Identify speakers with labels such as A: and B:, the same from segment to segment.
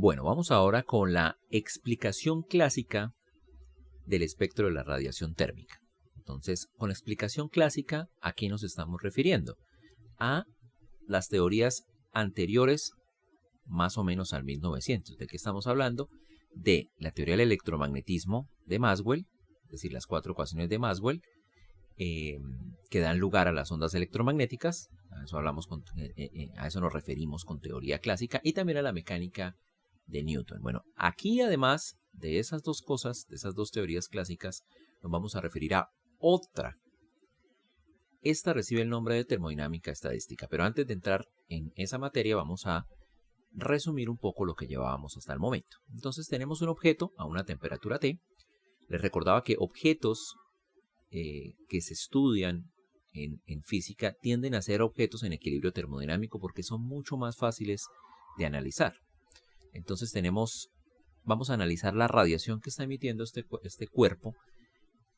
A: Bueno, vamos ahora con la explicación clásica del espectro de la radiación térmica. Entonces, con la explicación clásica, ¿a qué nos estamos refiriendo? A las teorías anteriores más o menos al 1900. ¿De qué estamos hablando? De la teoría del electromagnetismo de Maxwell, es decir, las 4 ecuaciones de Maxwell, que dan lugar a las ondas electromagnéticas. A eso nos referimos con teoría clásica, y también a la mecánica de Newton. Bueno, aquí además de esas dos cosas, de esas dos teorías clásicas, nos vamos a referir a otra. Esta recibe el nombre de termodinámica estadística, pero antes de entrar en esa materia vamos a resumir un poco lo que llevábamos hasta el momento. Entonces tenemos un objeto a una temperatura T. Les recordaba que objetos que se estudian en física tienden a ser objetos en equilibrio termodinámico porque son mucho más fáciles de analizar. Entonces vamos a analizar la radiación que está emitiendo este cuerpo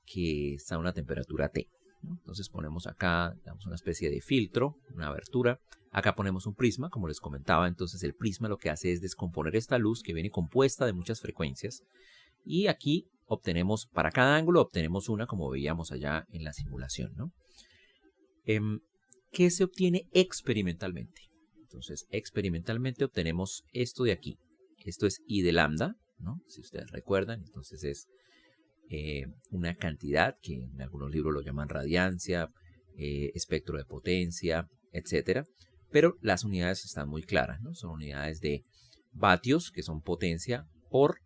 A: que está a una temperatura T. Entonces ponemos acá, damos una especie de filtro, una abertura. Acá ponemos un prisma, como les comentaba. Entonces el prisma lo que hace es descomponer esta luz que viene compuesta de muchas frecuencias. Y aquí obtenemos, para cada ángulo obtenemos una, como veíamos allá en la simulación, ¿no? ¿Qué se obtiene experimentalmente? Entonces experimentalmente obtenemos esto de aquí. Esto es I de lambda, ¿no? Si ustedes recuerdan, entonces es una cantidad que en algunos libros lo llaman radiancia, espectro de potencia, etc. Pero las unidades están muy claras, ¿no? Son unidades de vatios, que son potencia, por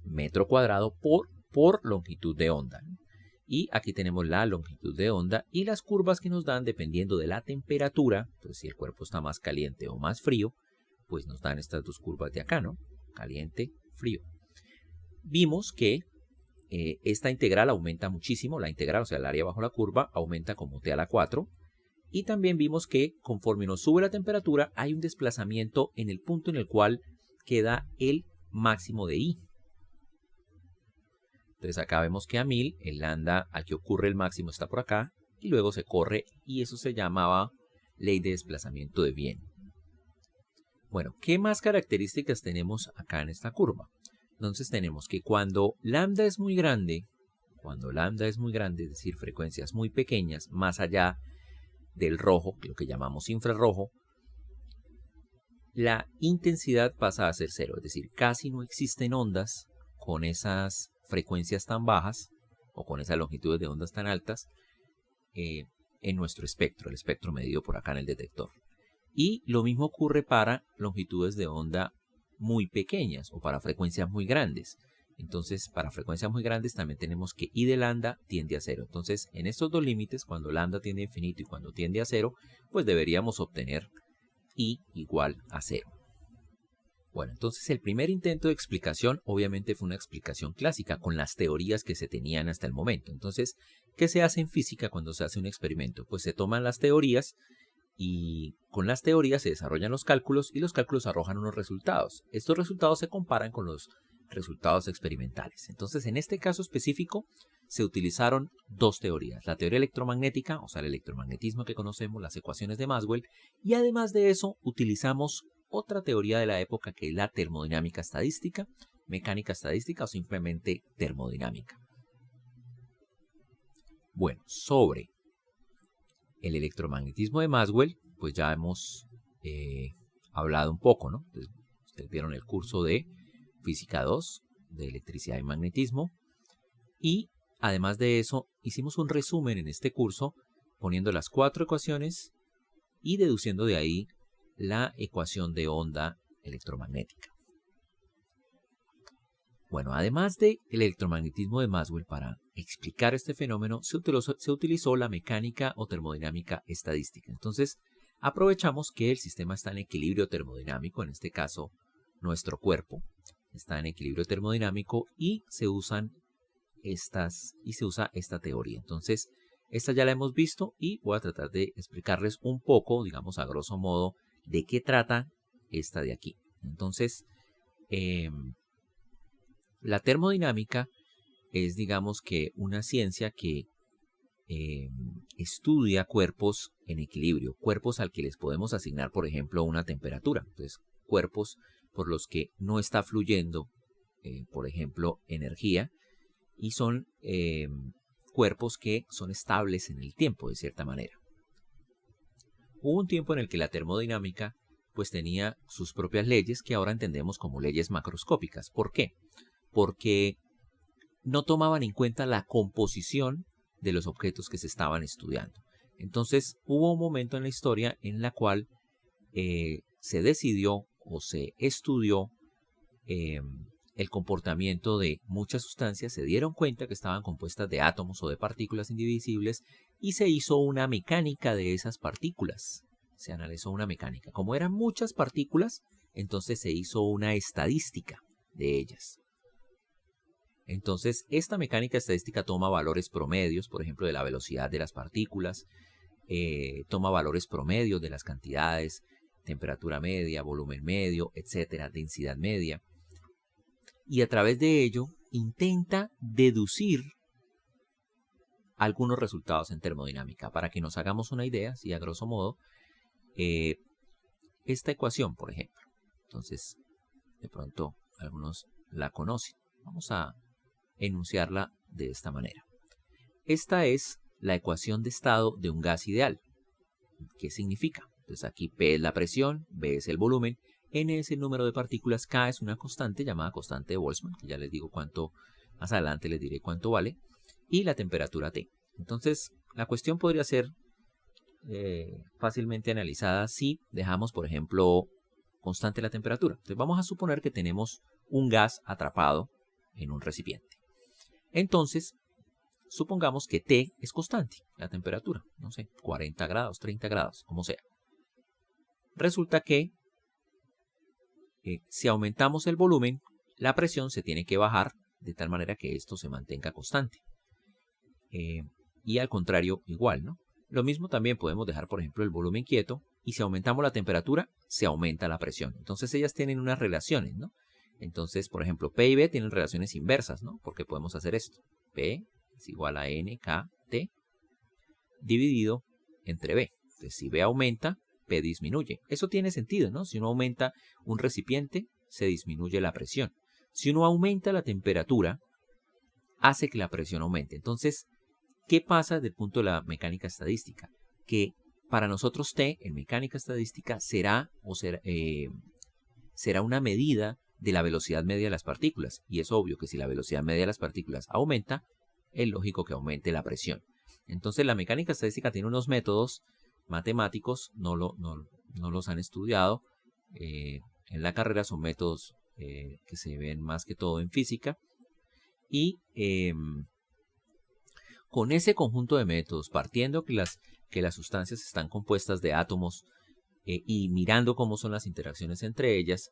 A: metro cuadrado por longitud de onda, ¿no? Y aquí tenemos la longitud de onda y las curvas que nos dan dependiendo de la temperatura. Entonces, si el cuerpo está más caliente o más frío, pues nos dan estas dos curvas de acá, ¿no? Caliente, frío. Vimos que esta integral aumenta muchísimo, la integral, o sea, el área bajo la curva, aumenta como t a la 4. Y también vimos que conforme nos sube la temperatura, hay un desplazamiento en el punto en el cual queda el máximo de I. Entonces acá vemos que a 1000 el lambda al que ocurre el máximo está por acá y luego se corre, y eso se llamaba ley de desplazamiento de Wien. Bueno, ¿qué más características tenemos acá en esta curva? Entonces tenemos que cuando lambda es muy grande, es decir, frecuencias muy pequeñas, más allá del rojo, lo que llamamos infrarrojo, la intensidad pasa a ser cero, es decir, casi no existen ondas con esas frecuencias tan bajas o con esas longitudes de ondas tan altas en nuestro espectro, el espectro medido por acá en el detector. Y lo mismo ocurre para longitudes de onda muy pequeñas o para frecuencias muy grandes. Entonces, para frecuencias muy grandes también tenemos que I de lambda tiende a cero. Entonces, en estos dos límites, cuando lambda tiende a infinito y cuando tiende a cero, pues deberíamos obtener I igual a cero. Bueno, entonces el primer intento de explicación obviamente fue una explicación clásica con las teorías que se tenían hasta el momento. Entonces, ¿qué se hace en física cuando se hace un experimento? Pues se toman las teorías y con las teorías se desarrollan los cálculos y los cálculos arrojan unos resultados. Estos resultados se comparan con los resultados experimentales. Entonces, en este caso específico, se utilizaron dos teorías. La teoría electromagnética, o sea, el electromagnetismo que conocemos, las ecuaciones de Maxwell, y además de eso, utilizamos otra teoría de la época que es la termodinámica estadística, mecánica estadística o simplemente termodinámica. Bueno, sobre el electromagnetismo de Maxwell, pues ya hemos hablado un poco, ¿no? Entonces, ustedes vieron el curso de Física 2, de electricidad y magnetismo, y además de eso, hicimos un resumen en este curso poniendo las 4 ecuaciones y deduciendo de ahí la ecuación de onda electromagnética. Bueno, además del electromagnetismo de Maxwell, para explicar este fenómeno se utilizó la mecánica o termodinámica estadística. Entonces, aprovechamos que el sistema está en equilibrio termodinámico, en este caso nuestro cuerpo está en equilibrio termodinámico, y se usa esta teoría. Entonces, esta ya la hemos visto y voy a tratar de explicarles un poco, digamos a grosso modo, de qué trata esta de aquí. Entonces, la termodinámica es, digamos que, una ciencia que estudia cuerpos en equilibrio, cuerpos al que les podemos asignar, por ejemplo, una temperatura. Entonces, cuerpos por los que no está fluyendo, por ejemplo, energía, y son cuerpos que son estables en el tiempo, de cierta manera. Hubo un tiempo en el que la termodinámica pues tenía sus propias leyes que ahora entendemos como leyes macroscópicas. ¿Por qué? Porque no tomaban en cuenta la composición de los objetos que se estaban estudiando. Entonces hubo un momento en la historia en la cual se decidió o se estudió el comportamiento de muchas sustancias, se dieron cuenta que estaban compuestas de átomos o de partículas indivisibles y se hizo una mecánica de esas partículas. Se analizó una mecánica. Como eran muchas partículas, entonces se hizo una estadística de ellas. Entonces, esta mecánica estadística toma valores promedios, por ejemplo, de la velocidad de las partículas, toma valores promedios de las cantidades, temperatura media, volumen medio, etcétera, densidad media. Y a través de ello intenta deducir algunos resultados en termodinámica. Para que nos hagamos una idea, así a grosso modo, esta ecuación, por ejemplo. Entonces, de pronto algunos la conocen. Vamos a enunciarla de esta manera. Esta es la ecuación de estado de un gas ideal. ¿Qué significa? Entonces aquí P es la presión, B es el volumen, N es el número de partículas, K es una constante llamada constante de Boltzmann, que ya les digo cuánto, más adelante les diré cuánto vale, y la temperatura T. Entonces, la cuestión podría ser fácilmente analizada si dejamos, por ejemplo, constante la temperatura. Entonces, vamos a suponer que tenemos un gas atrapado en un recipiente. Entonces, supongamos que T es constante, la temperatura, no sé, 40 grados, 30 grados, como sea. Resulta que si aumentamos el volumen, la presión se tiene que bajar de tal manera que esto se mantenga constante. Y al contrario, igual, ¿no? Lo mismo también podemos dejar, por ejemplo, el volumen quieto y si aumentamos la temperatura, se aumenta la presión. Entonces ellas tienen unas relaciones, ¿no? Entonces, por ejemplo, P y B tienen relaciones inversas, ¿no? Porque podemos hacer esto. P es igual a NKT dividido entre B. Entonces, si B aumenta, P disminuye. Eso tiene sentido, ¿no? Si uno aumenta un recipiente, se disminuye la presión. Si uno aumenta la temperatura, hace que la presión aumente. Entonces, ¿qué pasa desde el punto de la mecánica estadística? Que para nosotros T en mecánica estadística será una medida de la velocidad media de las partículas. Y es obvio que si la velocidad media de las partículas aumenta, es lógico que aumente la presión. Entonces la mecánica estadística tiene unos métodos matemáticos, no los han estudiado. En la carrera son métodos que se ven más que todo en física. Y con ese conjunto de métodos, partiendo que las sustancias están compuestas de átomos y mirando cómo son las interacciones entre ellas,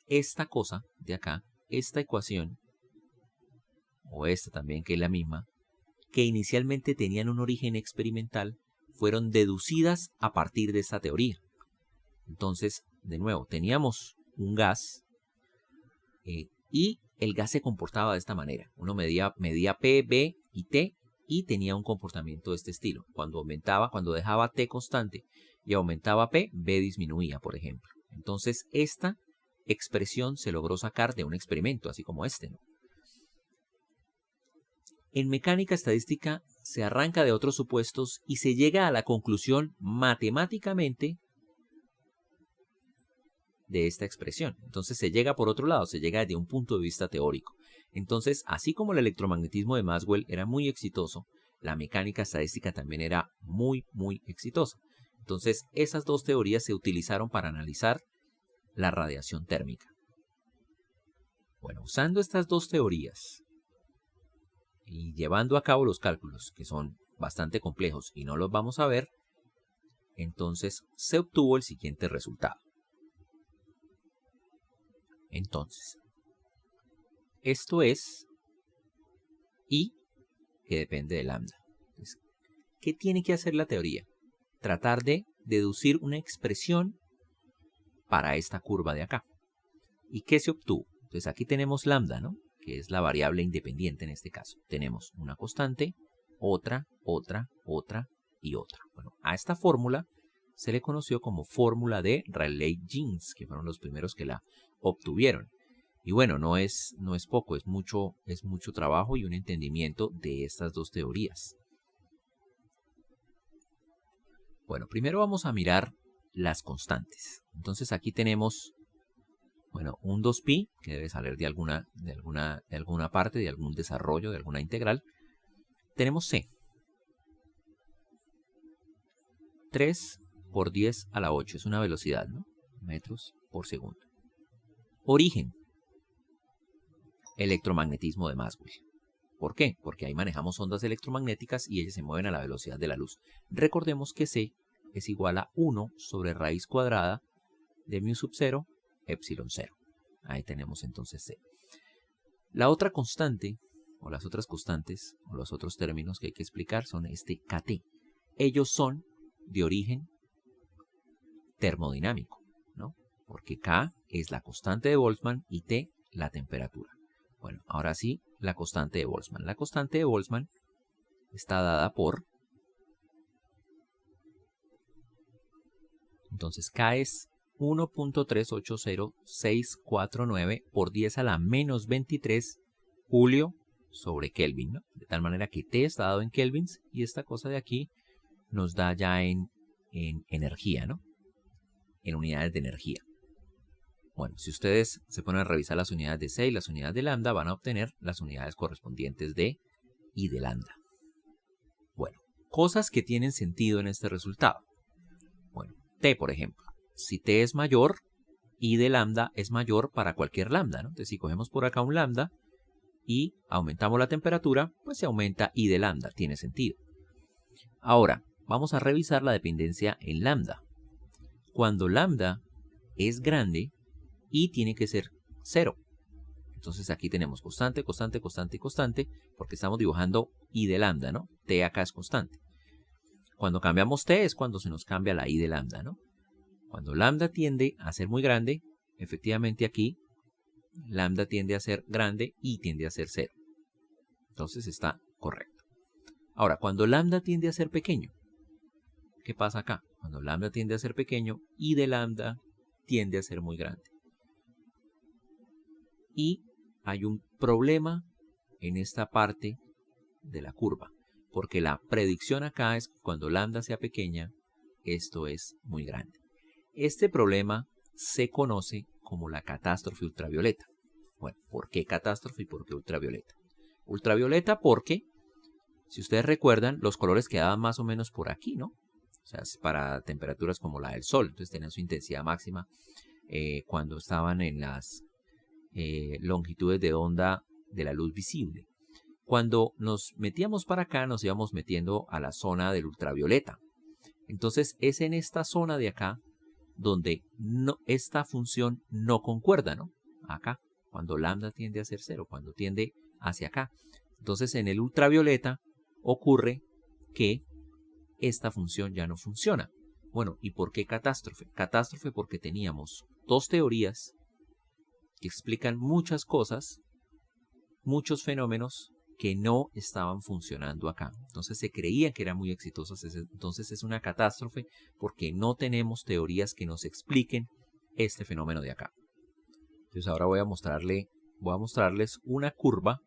A: esta cosa de acá, esta ecuación, o esta también que es la misma, que inicialmente tenían un origen experimental, fueron deducidas a partir de esta teoría. Entonces, de nuevo, teníamos un gas y el gas se comportaba de esta manera. Uno medía P, B y T y tenía un comportamiento de este estilo. Cuando dejaba T constante y aumentaba P, B disminuía, por ejemplo. Entonces, esta expresión se logró sacar de un experimento, así como este, ¿no? En mecánica estadística se arranca de otros supuestos y se llega a la conclusión matemáticamente de esta expresión. Entonces se llega por otro lado, se llega desde un punto de vista teórico. Entonces, así como el electromagnetismo de Maxwell era muy exitoso, la mecánica estadística también era muy, muy exitosa. Entonces, esas dos teorías se utilizaron para analizar la radiación térmica. Bueno, usando estas dos teorías y llevando a cabo los cálculos, que son bastante complejos y no los vamos a ver, entonces se obtuvo el siguiente resultado. Entonces, esto es I, que depende de lambda. Entonces, ¿qué tiene que hacer la teoría? Tratar de deducir una expresión para esta curva de acá. ¿Y qué se obtuvo? Entonces aquí tenemos lambda, ¿no? Que es la variable independiente en este caso. Tenemos una constante, otra y otra. Bueno, a esta fórmula se le conoció como fórmula de Rayleigh-Jeans, que fueron los primeros que la obtuvieron. Y bueno, no es poco, es mucho trabajo y un entendimiento de estas dos teorías. Bueno, primero vamos a mirar las constantes. Entonces aquí tenemos, bueno, un 2pi, que debe salir de alguna parte, de algún desarrollo, de alguna integral. Tenemos c. 3 por 10 a la 8, es una velocidad, ¿no? Metros por segundo. Origen. Electromagnetismo de Maxwell. ¿Por qué? Porque ahí manejamos ondas electromagnéticas y ellas se mueven a la velocidad de la luz. Recordemos que c es igual a 1 sobre raíz cuadrada de mu sub 0, epsilon 0. Ahí tenemos entonces c. La otra constante, o las otras constantes, o los otros términos que hay que explicar son kT. Ellos son de origen termodinámico, ¿no? Porque K es la constante de Boltzmann y T la temperatura. Bueno, ahora sí, la constante de Boltzmann. La constante de Boltzmann está dada por... Entonces K es 1.380649 por 10 a la menos 23 julio sobre Kelvin, ¿no? De tal manera que T está dado en kelvins y esta cosa de aquí nos da ya en energía, ¿no? En unidades de energía. Bueno, si ustedes se ponen a revisar las unidades de C y las unidades de lambda, van a obtener las unidades correspondientes de I de lambda. Bueno, cosas que tienen sentido en este resultado. Bueno, T, por ejemplo. Si T es mayor, I de lambda es mayor para cualquier lambda, ¿no? Entonces, si cogemos por acá un lambda y aumentamos la temperatura, pues se aumenta I de lambda. Tiene sentido. Ahora, vamos a revisar la dependencia en lambda. Cuando lambda es grande, I tiene que ser 0. Entonces aquí tenemos constante, constante, constante y constante, porque estamos dibujando I de lambda, ¿no? T acá es constante. Cuando cambiamos T es cuando se nos cambia la I de lambda, ¿no? Cuando lambda tiende a ser muy grande, efectivamente aquí lambda tiende a ser grande y tiende a ser 0. Entonces está correcto. Ahora, cuando lambda tiende a ser pequeño, ¿qué pasa acá? Cuando lambda tiende a ser pequeño, I de lambda tiende a ser muy grande. Y hay un problema en esta parte de la curva, porque la predicción acá es que cuando lambda sea pequeña, esto es muy grande. Este problema se conoce como la catástrofe ultravioleta. Bueno, ¿por qué catástrofe y por qué ultravioleta? Ultravioleta porque, si ustedes recuerdan, los colores quedaban más o menos por aquí, ¿no? O sea, es para temperaturas como la del Sol. Entonces tenían su intensidad máxima cuando estaban en las longitudes de onda de la luz visible. Cuando nos metíamos para acá, nos íbamos metiendo a la zona del ultravioleta. Entonces es en esta zona de acá donde esta función no concuerda, ¿no? Acá, cuando lambda tiende a ser 0, cuando tiende hacia acá. Entonces en el ultravioleta ocurre que esta función ya no funciona. Bueno, ¿y por qué catástrofe? Catástrofe porque teníamos dos teorías que explican muchas cosas, muchos fenómenos que no estaban funcionando acá. Entonces se creía que eran muy exitosos. Entonces es una catástrofe porque no tenemos teorías que nos expliquen este fenómeno de acá. Entonces ahora voy a mostrarles una curva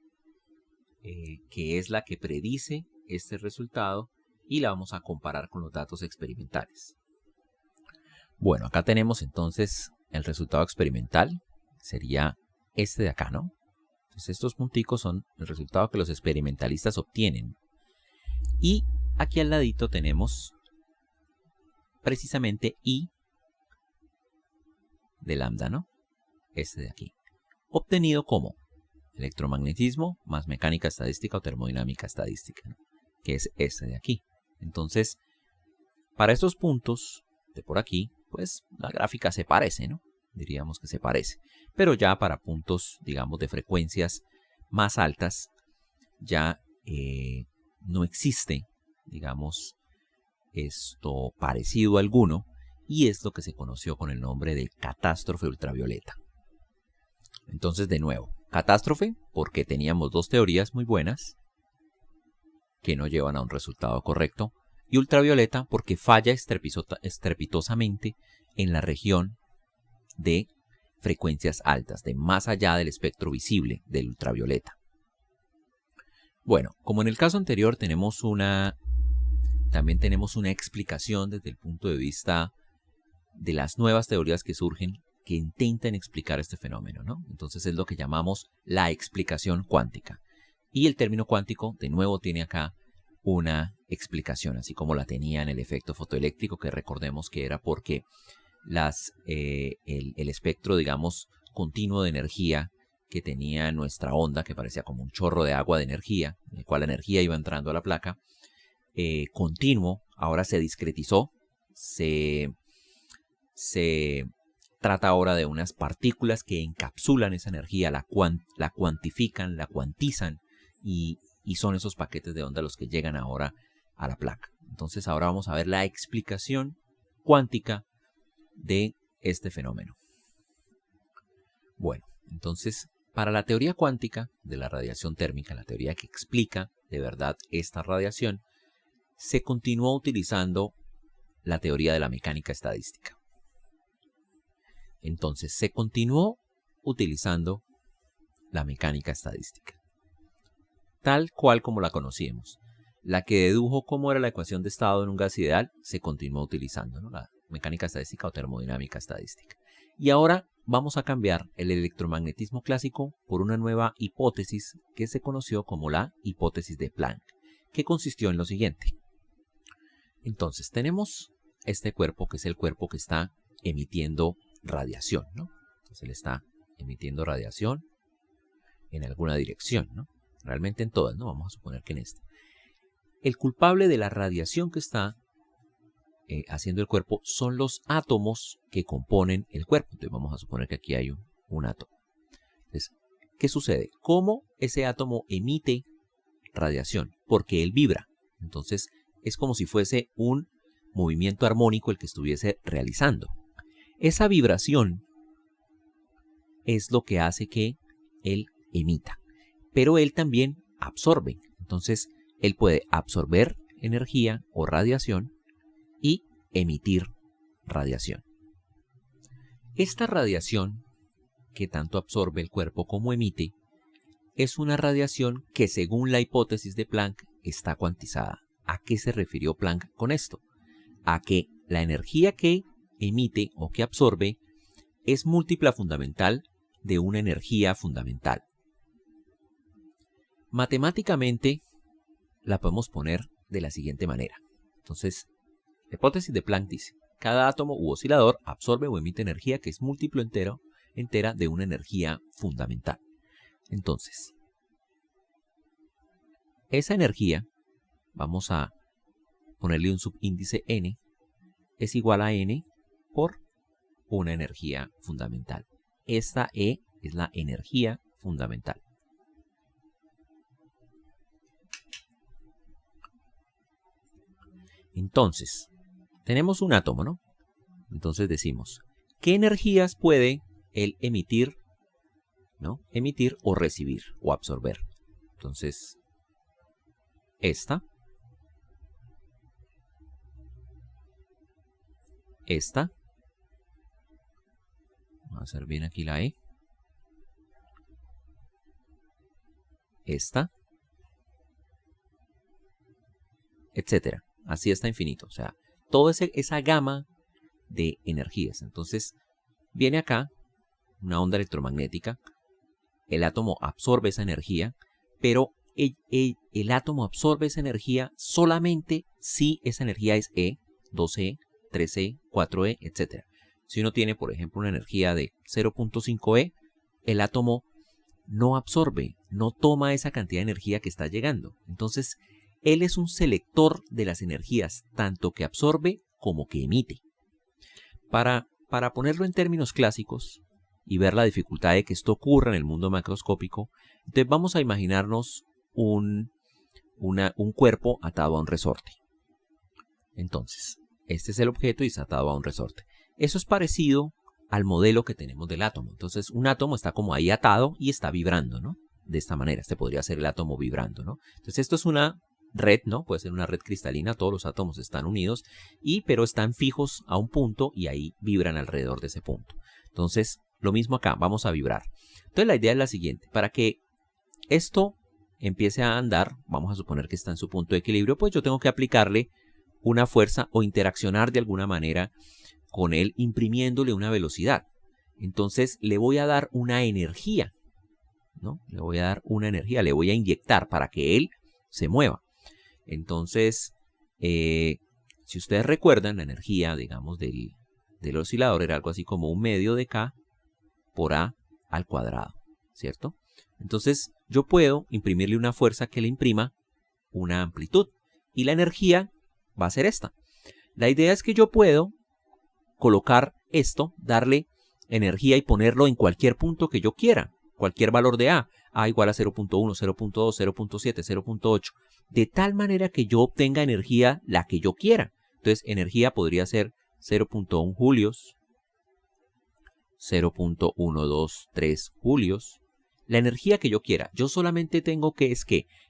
A: que es la que predice este resultado y la vamos a comparar con los datos experimentales. Bueno, acá tenemos entonces el resultado experimental. Sería este de acá, ¿no? Entonces estos punticos son el resultado que los experimentalistas obtienen. Y aquí al ladito tenemos precisamente I de lambda, ¿no? Este de aquí. Obtenido como electromagnetismo más mecánica estadística o termodinámica estadística, ¿no? Que es este de aquí. Entonces, para estos puntos de por aquí, pues la gráfica se parece, ¿no? Diríamos que se parece. Pero ya para puntos, digamos, de frecuencias más altas, ya no existe, digamos, esto parecido a alguno, y es lo que se conoció con el nombre de catástrofe ultravioleta. Entonces, de nuevo, catástrofe porque teníamos dos teorías muy buenas que no llevan a un resultado correcto. y ultravioleta porque falla estrepitosamente en la región de frecuencias altas, de más allá del espectro visible del ultravioleta. Bueno, como en el caso anterior también tenemos una explicación desde el punto de vista de las nuevas teorías que surgen que intentan explicar este fenómeno, ¿no? Entonces es lo que llamamos la explicación cuántica. Y el término cuántico, de nuevo, tiene acá una explicación, así como la tenía en el efecto fotoeléctrico, que recordemos que era porque el espectro, digamos, continuo de energía que tenía nuestra onda, que parecía como un chorro de agua de energía, en el cual la energía iba entrando a la placa, continuo, ahora se discretizó, se trata ahora de unas partículas que encapsulan esa energía, la cuantifican, la cuantizan y son esos paquetes de onda los que llegan ahora a la placa. Entonces ahora vamos a ver la explicación cuántica de este fenómeno. Bueno, entonces para la teoría cuántica de la radiación térmica, la teoría que explica de verdad esta radiación, se continuó utilizando la teoría de la mecánica estadística. Entonces se continuó utilizando la mecánica estadística, tal cual como la conocíamos. La que dedujo cómo era la ecuación de estado en un gas ideal se continuó utilizando, ¿no? La mecánica estadística o termodinámica estadística. Y ahora vamos a cambiar el electromagnetismo clásico por una nueva hipótesis que se conoció como la hipótesis de Planck, que consistió en lo siguiente. Entonces tenemos este cuerpo que es el cuerpo que está emitiendo radiación, ¿no? Entonces él está emitiendo radiación en alguna dirección, ¿no? Realmente en todas, ¿no? Vamos a suponer que en esta. El culpable de la radiación que está haciendo el cuerpo son los átomos que componen el cuerpo. Entonces vamos a suponer que aquí hay un átomo. Entonces, ¿qué sucede? ¿Cómo ese átomo emite radiación? Porque él vibra. Entonces es como si fuese un movimiento armónico el que estuviese realizando. Esa vibración es lo que hace que él emita, pero él también absorbe. Entonces, él puede absorber energía o radiación y emitir radiación. Esta radiación que tanto absorbe el cuerpo como emite es una radiación que, según la hipótesis de Planck, está cuantizada. ¿A qué se refirió Planck con esto? A que la energía que emite o que absorbe es múltipla fundamental de una energía fundamental. Matemáticamente la podemos poner de la siguiente manera. Entonces, la hipótesis de Planck dice, cada átomo u oscilador absorbe o emite energía que es múltiplo entera de una energía fundamental. Entonces, esa energía, vamos a ponerle un subíndice n, es igual a n por una energía fundamental. Esta E es la energía fundamental. Entonces, tenemos un átomo, ¿no? Entonces decimos, ¿qué energías puede él emitir, ¿no? Emitir o recibir o absorber? Entonces, esta, vamos a hacer bien aquí la E, esta, etcétera. Así hasta infinito. O sea, toda esa gama de energías. Entonces, viene acá una onda electromagnética. El átomo absorbe esa energía, pero el átomo absorbe esa energía solamente si esa energía es E, 2E, 3E, 4E, etc. Si uno tiene, por ejemplo, una energía de 0.5E, el átomo no absorbe, no toma esa cantidad de energía que está llegando. Entonces, él es un selector de las energías, tanto que absorbe como que emite. Para ponerlo en términos clásicos y ver la dificultad de que esto ocurra en el mundo macroscópico, entonces vamos a imaginarnos un cuerpo atado a un resorte. Entonces, este es el objeto y está atado a un resorte. Eso es parecido al modelo que tenemos del átomo. Entonces, un átomo está como ahí atado y está vibrando, ¿no? De esta manera, este podría ser el átomo vibrando, ¿no? Entonces, esto es una red, ¿no? Puede ser una red cristalina, todos los átomos están unidos, pero están fijos a un punto y ahí vibran alrededor de ese punto. Entonces, lo mismo acá, vamos a vibrar. Entonces, la idea es la siguiente, para que esto empiece a andar, vamos a suponer que está en su punto de equilibrio, pues yo tengo que aplicarle una fuerza o interaccionar de alguna manera con él, imprimiéndole una velocidad. Entonces, le voy a dar una energía, ¿no? Le voy a dar una energía, le voy a inyectar para que él se mueva. Entonces, si ustedes recuerdan, la energía, digamos, del oscilador era algo así como 1/2 de K por A al cuadrado, ¿cierto? Entonces, yo puedo imprimirle una fuerza que le imprima una amplitud. Y la energía va a ser esta. La idea es que yo puedo colocar esto, darle energía y ponerlo en cualquier punto que yo quiera. Cualquier valor de A igual a 0.1, 0.2, 0.7, 0.8, de tal manera que yo obtenga energía la que yo quiera. Entonces, energía podría ser 0.1 julios, 0.123 julios, la energía que yo quiera. Yo solamente tengo que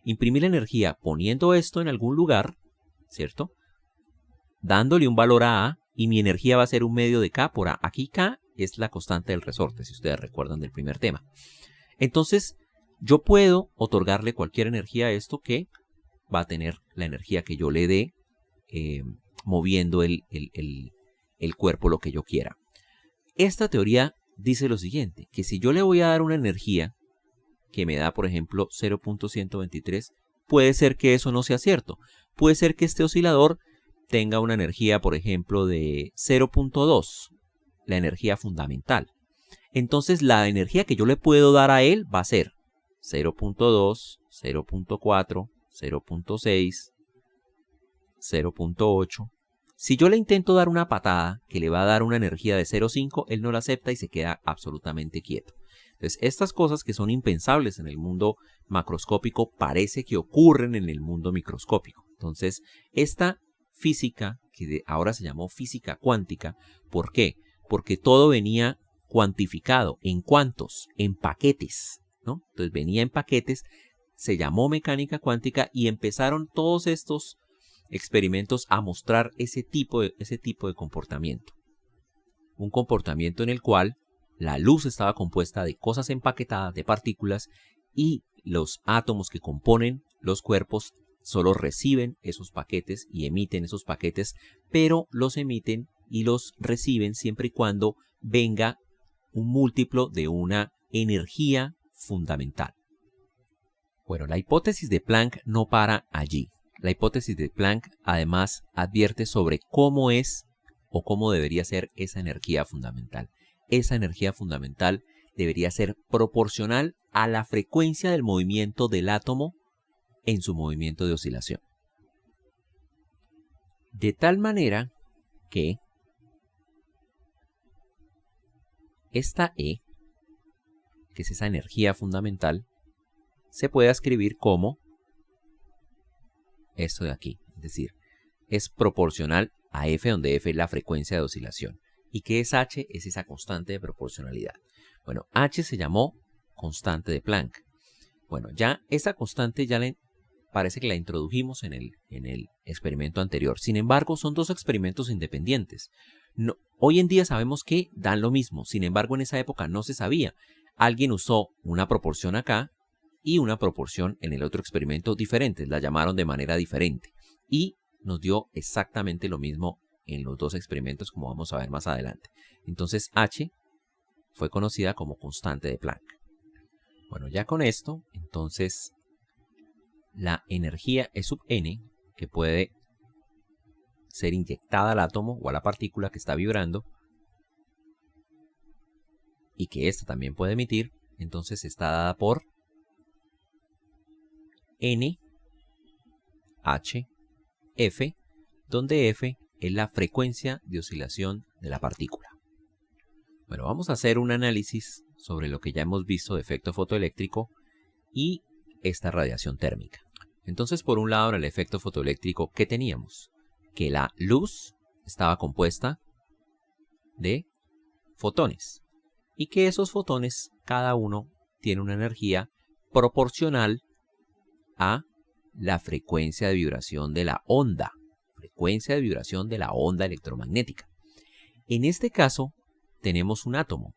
A: imprimir la energía poniendo esto en algún lugar, ¿cierto? Dándole un valor a A y mi energía va a ser 1/2 de K por A. Aquí K es la constante del resorte, si ustedes recuerdan del primer tema. Entonces, yo puedo otorgarle cualquier energía a esto que va a tener la energía que yo le dé moviendo el cuerpo lo que yo quiera. Esta teoría dice lo siguiente, que si yo le voy a dar una energía que me da, por ejemplo, 0.123, puede ser que eso no sea cierto. Puede ser que este oscilador tenga una energía, por ejemplo, de 0.2, la energía fundamental. Entonces, la energía que yo le puedo dar a él va a ser 0.2, 0.4, 0.6, 0.8. Si yo le intento dar una patada que le va a dar una energía de 0.5, él no la acepta y se queda absolutamente quieto. Entonces, estas cosas que son impensables en el mundo macroscópico parece que ocurren en el mundo microscópico. Entonces, esta física, que ahora se llamó física cuántica, ¿por qué? Porque todo venía cuantificado en cuantos, en paquetes, ¿no? Entonces venía en paquetes, se llamó mecánica cuántica y empezaron todos estos experimentos a mostrar ese tipo de comportamiento. Un comportamiento en el cual la luz estaba compuesta de cosas empaquetadas, de partículas, y los átomos que componen los cuerpos solo reciben esos paquetes y emiten esos paquetes, pero los emiten y los reciben siempre y cuando venga un múltiplo de una energía fundamental. Bueno, la hipótesis de Planck no para allí. La hipótesis de Planck además advierte sobre cómo es o cómo debería ser esa energía fundamental. Esa energía fundamental debería ser proporcional a la frecuencia del movimiento del átomo en su movimiento de oscilación. De tal manera que esta E, que es esa energía fundamental, se puede escribir como esto de aquí. Es decir, es proporcional a F, donde F es la frecuencia de oscilación. ¿Y qué es H? Es esa constante de proporcionalidad. Bueno, H se llamó constante de Planck. Bueno, ya esa constante parece que la introdujimos en el experimento anterior. Sin embargo, son dos experimentos independientes. No, hoy en día sabemos que dan lo mismo. Sin embargo, en esa época no se sabía. Alguien usó una proporción acá y una proporción en el otro experimento diferentes. La llamaron de manera diferente. Y nos dio exactamente lo mismo en los dos experimentos, como vamos a ver más adelante. Entonces, H fue conocida como constante de Planck. Bueno, ya con esto, entonces, la energía E sub n, que puede ser inyectada al átomo o a la partícula que está vibrando, y que ésta también puede emitir, entonces está dada por N, H, F, donde F es la frecuencia de oscilación de la partícula. Bueno, vamos a hacer un análisis sobre lo que ya hemos visto de efecto fotoeléctrico y esta radiación térmica. Entonces, por un lado, en el efecto fotoeléctrico, ¿qué teníamos? Que la luz estaba compuesta de fotones y que esos fotones, cada uno tiene una energía proporcional a la frecuencia de vibración de la onda. Frecuencia de vibración de la onda electromagnética. En este caso, tenemos un átomo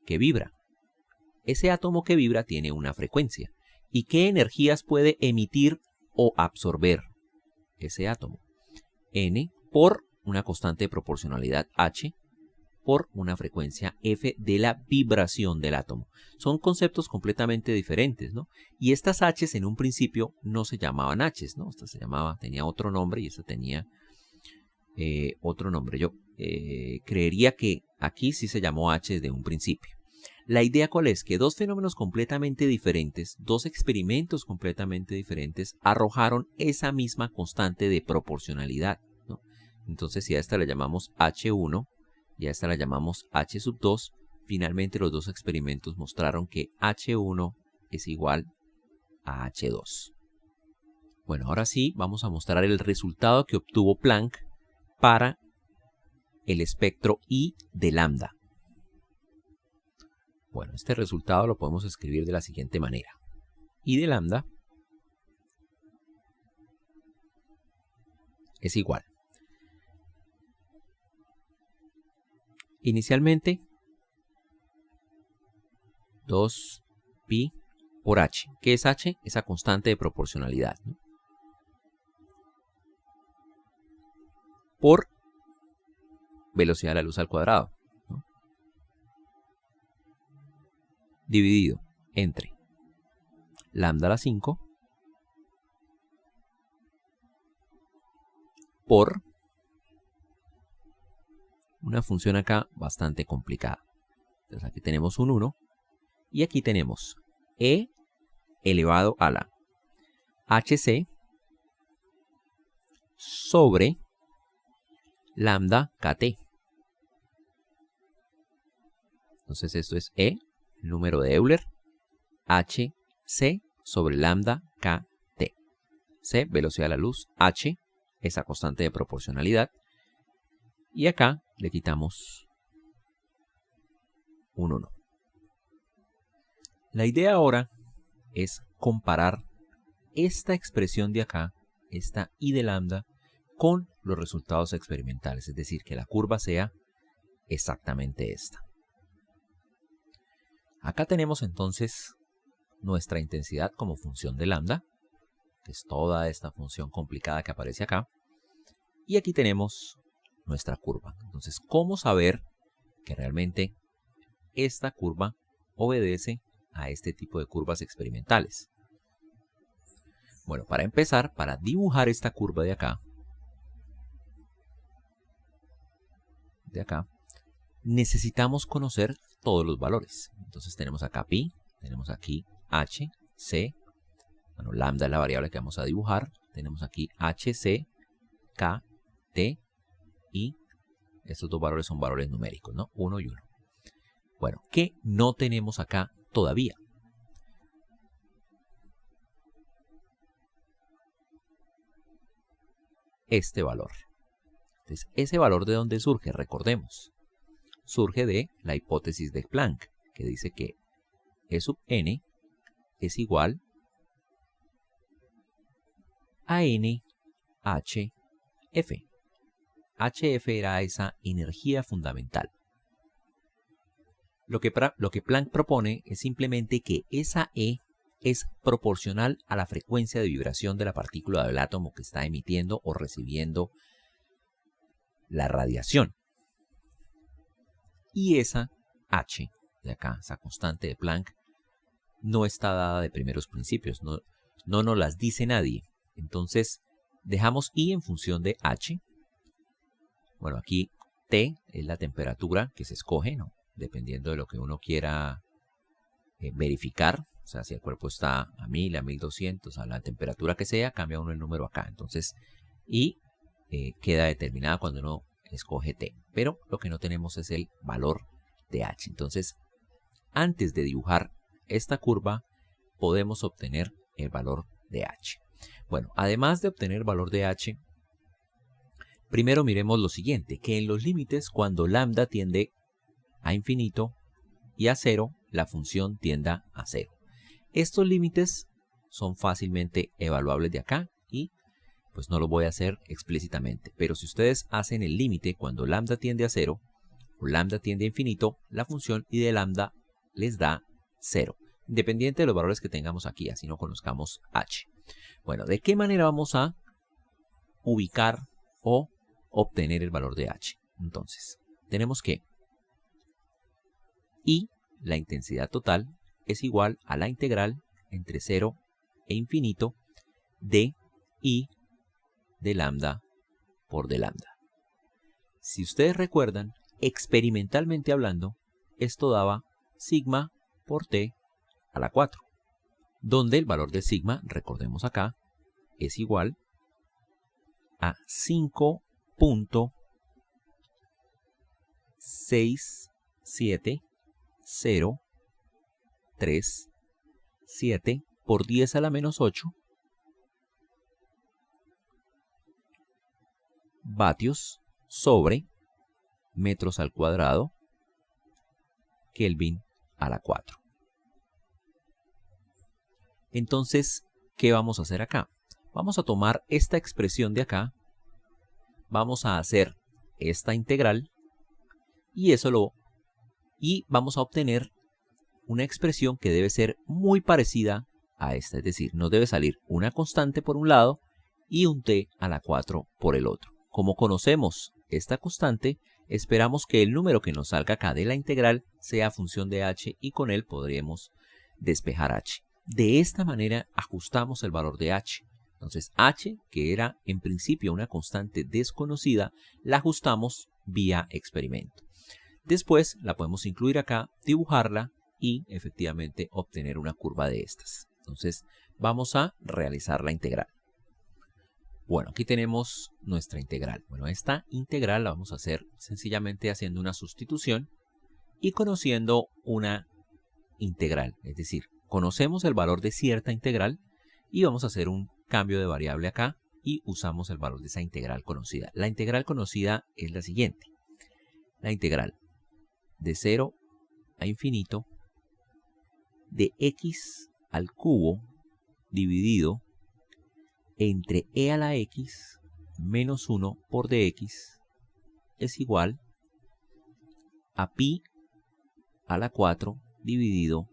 A: que vibra. Ese átomo que vibra tiene una frecuencia. ¿Y qué energías puede emitir o absorber ese átomo? N por una constante de proporcionalidad H por una frecuencia F de la vibración del átomo. Son conceptos completamente diferentes, ¿no? Y estas H's en un principio no se llamaban H's, ¿no? Esta tenía otro nombre y esta tenía otro nombre. Yo creería que aquí sí se llamó H desde un principio. La idea cuál es, que dos fenómenos completamente diferentes, dos experimentos completamente diferentes, arrojaron esa misma constante de proporcionalidad, ¿no? Entonces si a esta la llamamos H1 y a esta la llamamos H sub 2, finalmente los dos experimentos mostraron que H1 es igual a H2. Bueno, ahora sí vamos a mostrar el resultado que obtuvo Planck para el espectro I de lambda. Bueno, este resultado lo podemos escribir de la siguiente manera. I de lambda es igual. Inicialmente, 2pi por h. ¿Qué es h? Esa constante de proporcionalidad, ¿no? Por velocidad de la luz al cuadrado, ¿no? Dividido entre lambda a la 5 por una función acá bastante complicada. Entonces aquí tenemos un 1 y aquí tenemos e elevado a la hc sobre lambda kt. Entonces esto es e, el número de Euler, hc sobre lambda kt. C, velocidad de la luz, h, esa constante de proporcionalidad. Y acá le quitamos un 1. La idea ahora es comparar esta expresión de acá, esta I de lambda, con los resultados experimentales, es decir, que la curva sea exactamente esta. Acá tenemos entonces nuestra intensidad como función de lambda, que es toda esta función complicada que aparece acá, y aquí tenemos nuestra curva. Entonces, ¿cómo saber que realmente esta curva obedece a este tipo de curvas experimentales? Bueno, para empezar, para dibujar esta curva de acá, necesitamos conocer todos los valores. Entonces tenemos acá pi, tenemos aquí h, c, bueno, lambda es la variable que vamos a dibujar, tenemos aquí hc, k, t, y estos dos valores son valores numéricos, ¿no? 1 y 1. Bueno, ¿qué no tenemos acá todavía? Este valor. Entonces, ¿ese valor de dónde surge? Recordemos. Surge de la hipótesis de Planck, que dice que E sub n es igual a n h f. HF era esa energía fundamental. Lo que Planck propone es simplemente que esa E es proporcional a la frecuencia de vibración de la partícula del átomo que está emitiendo o recibiendo la radiación. Y esa H de acá, esa constante de Planck, no está dada de primeros principios, no nos las dice nadie. Entonces dejamos I en función de H. Bueno, aquí T es la temperatura que se escoge, ¿no? Dependiendo de lo que uno quiera verificar. O sea, si el cuerpo está a 1000, a 1200, a la temperatura que sea, cambia uno el número acá. Entonces, I queda determinada cuando uno escoge T. Pero lo que no tenemos es el valor de H. Entonces, antes de dibujar esta curva, podemos obtener el valor de H. Bueno, además de obtener el valor de H, primero miremos lo siguiente, que en los límites, cuando lambda tiende a infinito y a 0, la función tienda a 0. Estos límites son fácilmente evaluables de acá y pues no lo voy a hacer explícitamente. Pero si ustedes hacen el límite cuando lambda tiende a 0 o lambda tiende a infinito, la función I de lambda les da 0, independiente de los valores que tengamos aquí, así no conozcamos h. Bueno, ¿de qué manera vamos a ubicar o obtener el valor de h? Entonces, tenemos que I, la intensidad total, es igual a la integral entre 0 e infinito de I de lambda por d lambda. Si ustedes recuerdan, experimentalmente hablando, esto daba sigma por t a la 4, donde el valor de sigma, recordemos acá, es igual a 5.67037 por 10 a la menos 8 vatios sobre metros al cuadrado Kelvin a la 4. Entonces, ¿qué vamos a hacer acá? Vamos a tomar esta expresión de acá, vamos a hacer esta integral y vamos a obtener una expresión que debe ser muy parecida a esta, es decir, nos debe salir una constante por un lado y un t a la 4 por el otro. Como conocemos esta constante, esperamos que el número que nos salga acá de la integral sea función de h y con él podremos despejar h. De esta manera ajustamos el valor de h. Entonces h, que era en principio una constante desconocida, la ajustamos vía experimento. Después la podemos incluir acá, dibujarla y efectivamente obtener una curva de estas. Entonces vamos a realizar la integral. Bueno, aquí tenemos nuestra integral. Bueno, esta integral la vamos a hacer sencillamente haciendo una sustitución y conociendo una integral. Es decir, conocemos el valor de cierta integral y vamos a hacer un cambio de variable acá y usamos el valor de esa integral conocida. La integral conocida es la siguiente. La integral de 0 a infinito de x al cubo dividido entre e a la x menos 1 por dx es igual a pi a la 4 dividido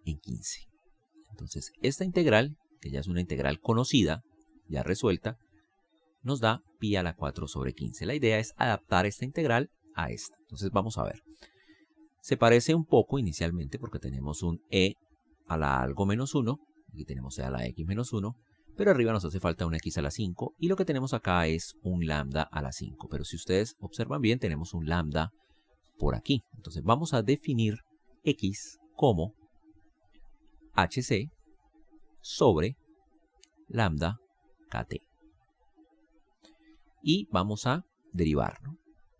A: en 15. Entonces, esta integral, que ya es una integral conocida, ya resuelta, nos da pi a la 4 sobre 15. La idea es adaptar esta integral a esta. Entonces, vamos a ver. Se parece un poco inicialmente porque tenemos un e a la algo menos 1, aquí tenemos e a la x menos 1, pero arriba nos hace falta un x a la 5 y lo que tenemos acá es un lambda a la 5. Pero si ustedes observan bien, tenemos un lambda por aquí. Entonces vamos a definir x como hc sobre lambda kt. Y vamos a derivar, ¿no?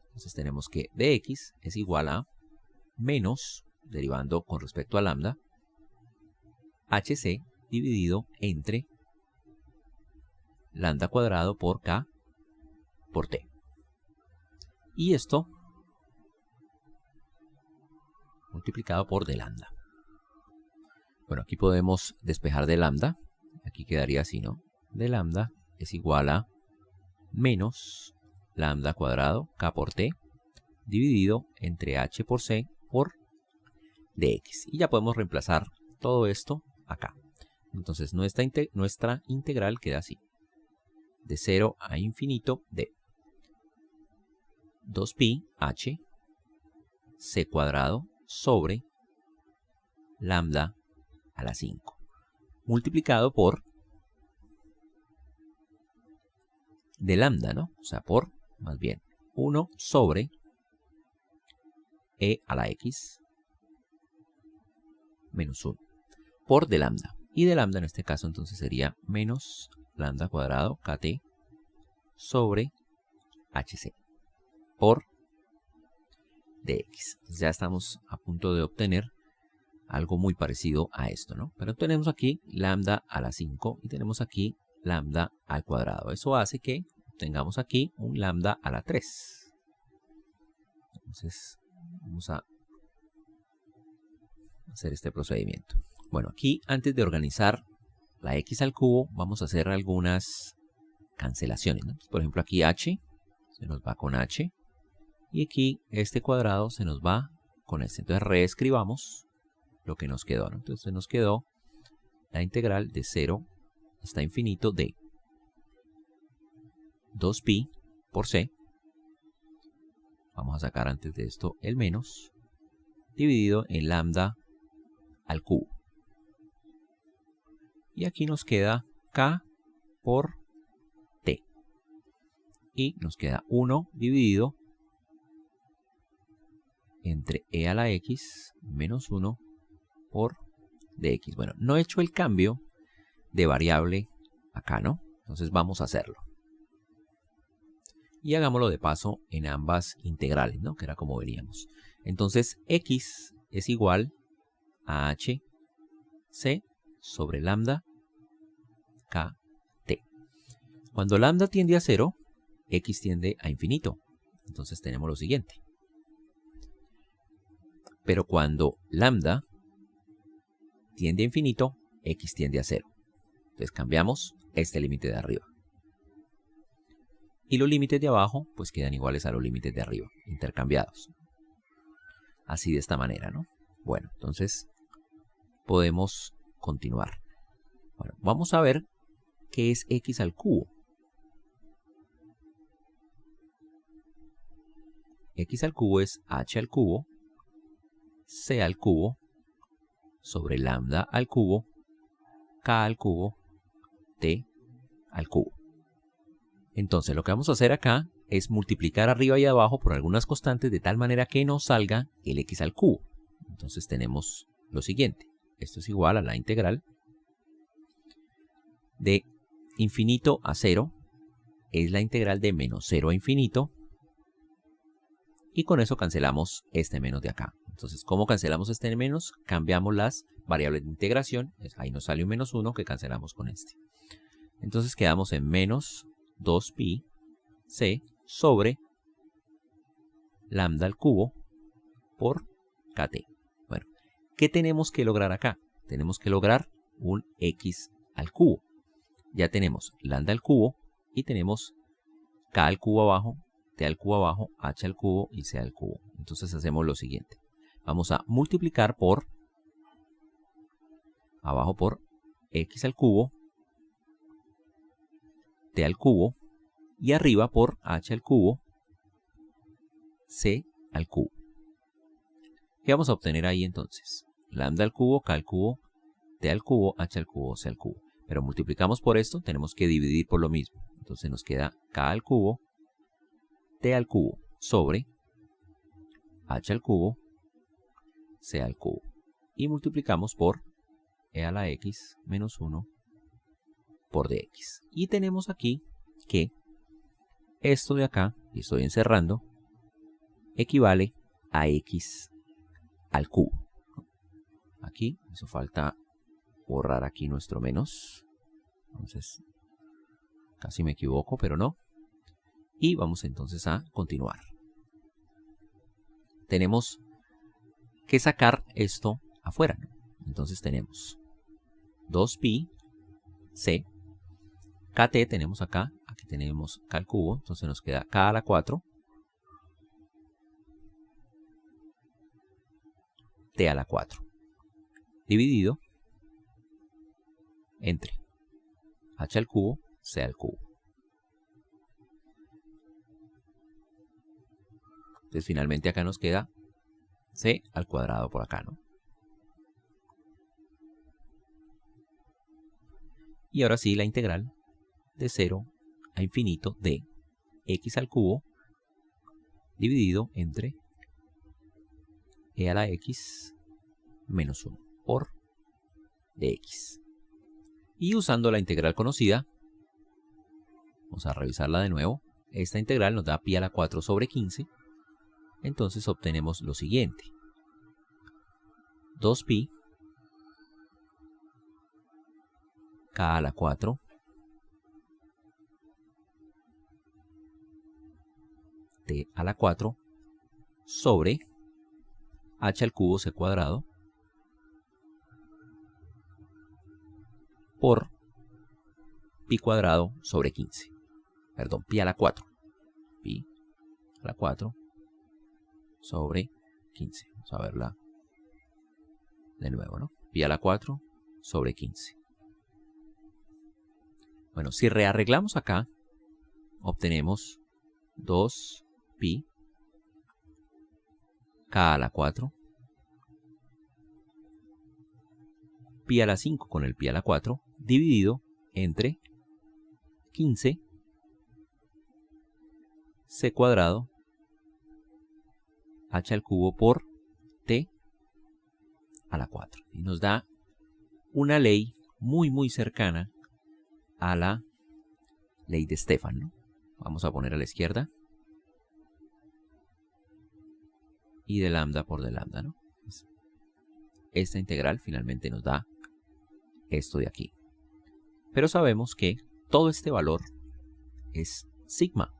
A: Entonces tenemos que dx es igual a menos, derivando con respecto a lambda, hc dividido entre lambda cuadrado por k por t. Y esto multiplicado por d lambda. Bueno, aquí podemos despejar d lambda. Aquí quedaría así, ¿no? D lambda es igual a menos lambda cuadrado k por t dividido entre h por c por dx. Y ya podemos reemplazar todo esto acá. Entonces nuestra integral queda así. De 0 a infinito de 2pi h c cuadrado sobre lambda a la 5 multiplicado por de lambda, ¿no? O sea, por, más bien, 1 sobre e a la x menos 1 por de lambda. Y de lambda en este caso entonces sería menos lambda cuadrado kt sobre hc por dx. Ya estamos a punto de obtener algo muy parecido a esto, ¿no? Pero tenemos aquí lambda a la 5 y tenemos aquí lambda al cuadrado. Eso hace que tengamos aquí un lambda a la 3. Entonces vamos a hacer este procedimiento. Bueno, aquí antes de organizar la x al cubo, vamos a hacer algunas cancelaciones, ¿no? Por ejemplo, aquí h se nos va con h y aquí este cuadrado se nos va con este. Entonces reescribamos lo que nos quedó, ¿no? Entonces nos quedó la integral de 0 hasta infinito de 2pi por c. Vamos a sacar antes de esto el menos, dividido en lambda al cubo. Y aquí nos queda k por t. Y nos queda 1 dividido entre e a la x menos 1 por dx. Bueno, no he hecho el cambio de variable acá, ¿no? Entonces vamos a hacerlo. Y hagámoslo de paso en ambas integrales, ¿no? Que era como veníamos. Entonces x es igual a h c sobre lambda kt. Cuando lambda tiende a 0, x tiende a infinito. Entonces tenemos lo siguiente. Pero cuando lambda tiende a infinito, x tiende a 0. Entonces cambiamos este límite de arriba. Y los límites de abajo pues quedan iguales a los límites de arriba, intercambiados. Así de esta manera, ¿no? Bueno, entonces podemos continuar. Bueno, vamos a ver qué es x al cubo. X al cubo es h al cubo, c al cubo, sobre lambda al cubo, k al cubo, t al cubo. Entonces lo que vamos a hacer acá es multiplicar arriba y abajo por algunas constantes de tal manera que nos salga el x al cubo. Entonces tenemos lo siguiente. Esto es igual a la integral de infinito a 0. Es la integral de menos 0 a infinito. Y con eso cancelamos este menos de acá. Entonces, ¿cómo cancelamos este menos? Cambiamos las variables de integración. Ahí nos sale un menos 1 que cancelamos con este. Entonces quedamos en menos 2pi c sobre lambda al cubo por kt. Bueno, ¿qué tenemos que lograr acá? Tenemos que lograr un x al cubo. Ya tenemos lambda al cubo y tenemos k al cubo abajo, t al cubo abajo, h al cubo y c al cubo. Entonces hacemos lo siguiente. Vamos a multiplicar por abajo por x al cubo, t al cubo y arriba por h al cubo, c al cubo. ¿Qué vamos a obtener ahí entonces? Lambda al cubo, k al cubo, t al cubo, h al cubo, c al cubo. Pero multiplicamos por esto, tenemos que dividir por lo mismo. Entonces nos queda k al cubo, t al cubo sobre h al cubo, c al cubo. Y multiplicamos por e a la x menos 1 por dx. Y tenemos aquí que esto de acá, y estoy encerrando, equivale a x al cubo. Aquí, hizo falta borrar aquí nuestro menos. Entonces, casi me equivoco, pero no. Y vamos entonces a continuar. Tenemos que sacar esto afuera, ¿no? Entonces tenemos 2pi c. kt tenemos acá. Aquí tenemos k al cubo. Entonces nos queda k a la 4. T a la 4. Dividido entre h al cubo, c al cubo. Entonces finalmente acá nos queda c al cuadrado por acá, ¿no? Y ahora sí la integral de 0 a infinito de x al cubo dividido entre e a la x menos 1 por dx. Y usando la integral conocida, vamos a revisarla de nuevo. Esta integral nos da pi a la 4 sobre 15. Entonces obtenemos lo siguiente. 2pi k a la 4 t a la 4 sobre h al cubo c cuadrado por pi cuadrado sobre 15. Perdón, pi a la 4. Pi a la 4 sobre 15. Vamos a verla de nuevo, ¿no? Pi a la 4 sobre 15. Bueno, si rearreglamos acá, obtenemos 2 pi k a la 4, pi a la 5 con el pi a la 4, dividido entre 15 c cuadrado h al cubo por t a la 4. Y nos da una ley muy cercana a la ley de Stefan, ¿no? Vamos a poner a la izquierda. Y de lambda por de lambda, ¿no? Esta integral finalmente nos da esto de aquí. Pero sabemos que todo este valor es sigma.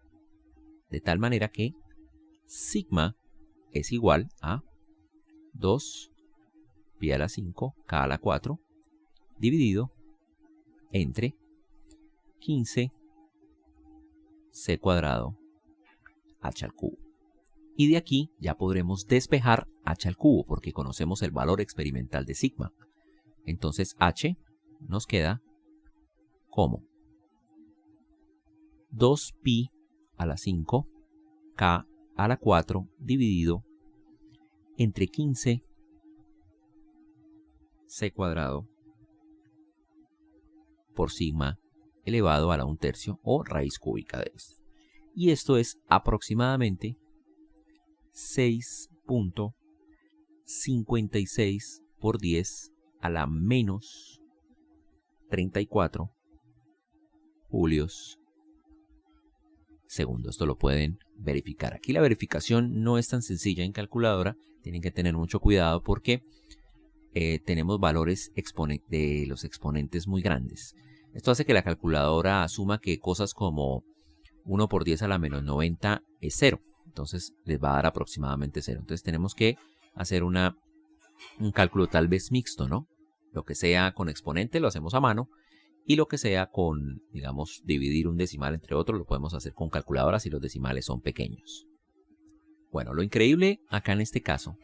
A: De tal manera que sigma es igual a 2 pi a la 5 k a la 4 dividido entre 15 c cuadrado h al cubo. Y de aquí ya podremos despejar h al cubo porque conocemos el valor experimental de sigma. Entonces h nos queda como 2 pi a la 5 k a la 4 dividido entre 15 c cuadrado por sigma elevado a la 1/3 o raíz cúbica de esto. Y esto es aproximadamente 6.56 por 10 a la menos 34 julios segundo. Esto lo pueden verificar. Aquí la verificación no es tan sencilla en calculadora. Tienen que tener mucho cuidado porque tenemos valores de los exponentes muy grandes. Esto hace que la calculadora asuma que cosas como 1 por 10 a la menos 90 es 0. Entonces les va a dar aproximadamente 0. Entonces tenemos que hacer un cálculo tal vez mixto, ¿no? Lo que sea con exponente lo hacemos a mano y lo que sea con, digamos, dividir un decimal entre otros lo podemos hacer con calculadora si los decimales son pequeños. Bueno, lo increíble acá en este caso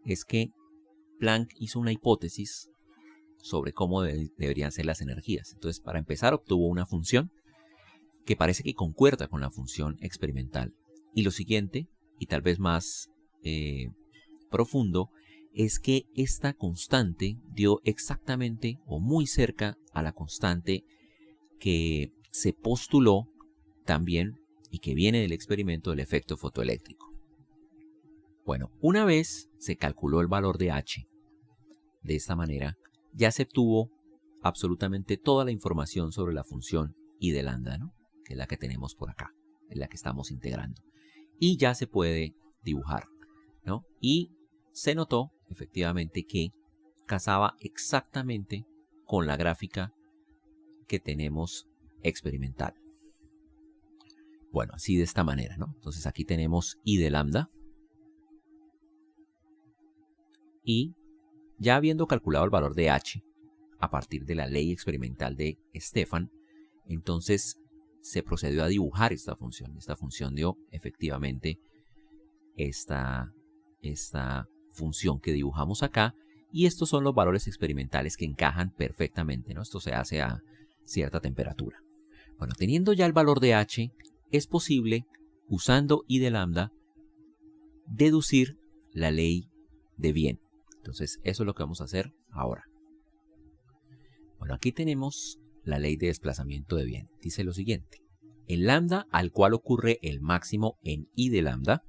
A: es que Planck hizo una hipótesis sobre cómo deberían ser las energías. Entonces, para empezar, obtuvo una función que parece que concuerda con la función experimental. Y lo siguiente, y tal vez más profundo, es que esta constante dio exactamente o muy cerca a la constante que se postuló también y que viene del experimento del efecto fotoeléctrico. Bueno, una vez se calculó el valor de H de esta manera, ya se obtuvo absolutamente toda la información sobre la función I de lambda, ¿no? Que es la que tenemos por acá, es la que estamos integrando. Y ya se puede dibujar, ¿no? Y se notó efectivamente que casaba exactamente con la gráfica que tenemos experimental. Bueno, así de esta manera, ¿no? Entonces aquí tenemos I de lambda. Y ya habiendo calculado el valor de H a partir de la ley experimental de Stefan, entonces se procedió a dibujar esta función. Esta función dio efectivamente esta función que dibujamos acá. Y estos son los valores experimentales que encajan perfectamente, ¿no? Esto se hace a cierta temperatura. Bueno, teniendo ya el valor de H, es posible, usando I de lambda, deducir la ley de Wien. Entonces, eso es lo que vamos a hacer ahora. Bueno, aquí tenemos la ley de desplazamiento de Wien. Dice lo siguiente. El lambda al cual ocurre el máximo en I de lambda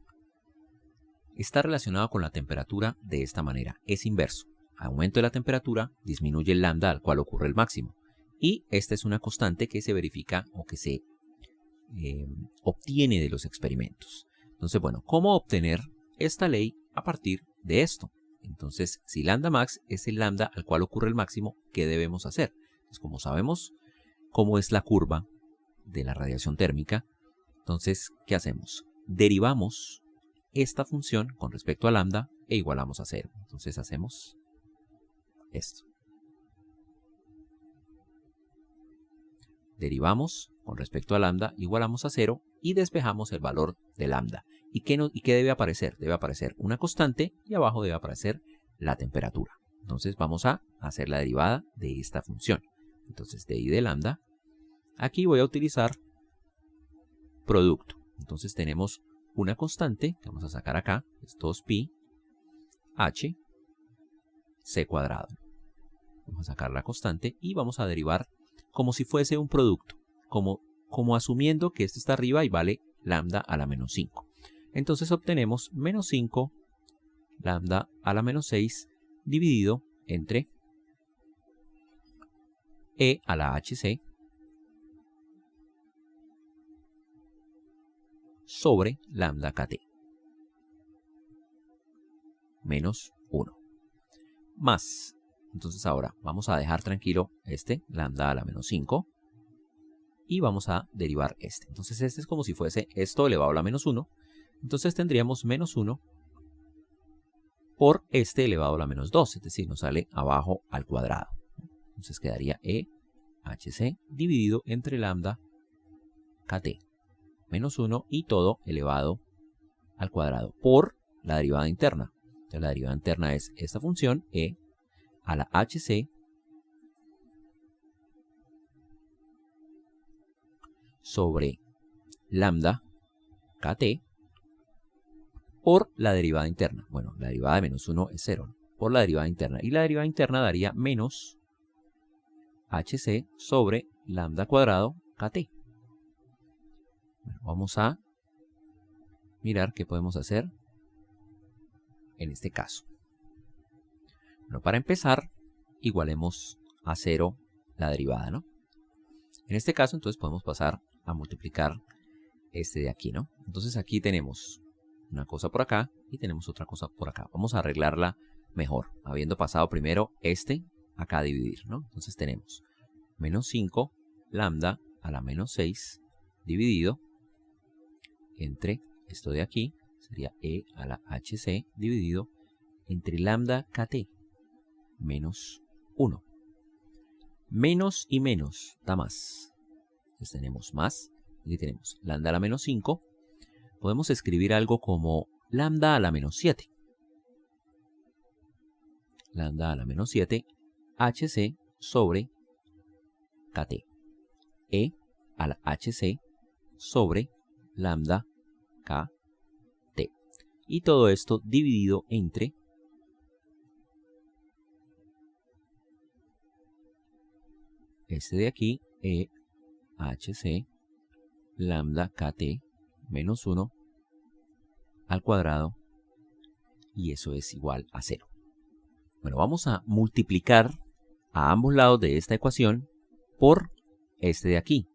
A: está relacionado con la temperatura de esta manera. Es inverso. Aumento de la temperatura, disminuye el lambda al cual ocurre el máximo. Y esta es una constante que se verifica o que se obtiene de los experimentos. Entonces, bueno, ¿cómo obtener esta ley a partir de esto? Entonces, si lambda max es el lambda al cual ocurre el máximo, ¿qué debemos hacer? Pues como sabemos cómo es la curva de la radiación térmica, entonces, ¿qué hacemos? Derivamos esta función con respecto a lambda e igualamos a 0. Entonces hacemos esto. derivamos con respecto a lambda, igualamos a 0 y despejamos el valor de lambda. ¿Y qué debe aparecer? Debe aparecer una constante y abajo debe aparecer la temperatura. Entonces vamos a hacer la derivada de esta función. Entonces de i de lambda, aquí voy a utilizar producto. Entonces tenemos una constante que vamos a sacar acá, es 2pi h c cuadrado. Vamos a sacar la constante y vamos a derivar como si fuese un producto, como asumiendo que este está arriba y vale lambda a la menos 5. Entonces obtenemos menos 5 lambda a la menos 6 dividido entre e a la hc sobre lambda kt menos 1 más. Entonces ahora vamos a dejar tranquilo este lambda a la menos 5 y vamos a derivar este. Entonces este es como si fuese esto elevado a la menos 1. Entonces tendríamos menos 1 por este elevado a la menos 2, es decir, nos sale abajo al cuadrado. Entonces quedaría e hc dividido entre lambda kt menos 1 y todo elevado al cuadrado por la derivada interna. Entonces la derivada interna es esta función e a la hc sobre lambda kt por la derivada interna. Bueno, la derivada de menos 1 es 0, ¿no? Por la derivada interna. Y la derivada interna daría menos hc sobre lambda cuadrado kt. Bueno, vamos a mirar qué podemos hacer en este caso. Bueno, para empezar, igualemos a 0 la derivada, ¿no? En este caso, entonces podemos pasar a multiplicar este de aquí, ¿no? Entonces aquí tenemos una cosa por acá y tenemos otra cosa por acá. Vamos a arreglarla mejor, habiendo pasado primero este acá a dividir, ¿no? Entonces tenemos menos 5 lambda a la menos 6 dividido entre esto de aquí, sería e a la hc dividido entre lambda kt menos 1. Menos y menos da más. Entonces tenemos más. Aquí tenemos lambda a la menos 5. Podemos escribir algo como lambda a la menos 7. Lambda a la menos 7 hc sobre kt. E a la hc sobre lambda kt. Y todo esto dividido entre este de aquí, e hc lambda kt menos 1 al cuadrado, y eso es igual a 0. Bueno, vamos a multiplicar a ambos lados de esta ecuación por este de aquí,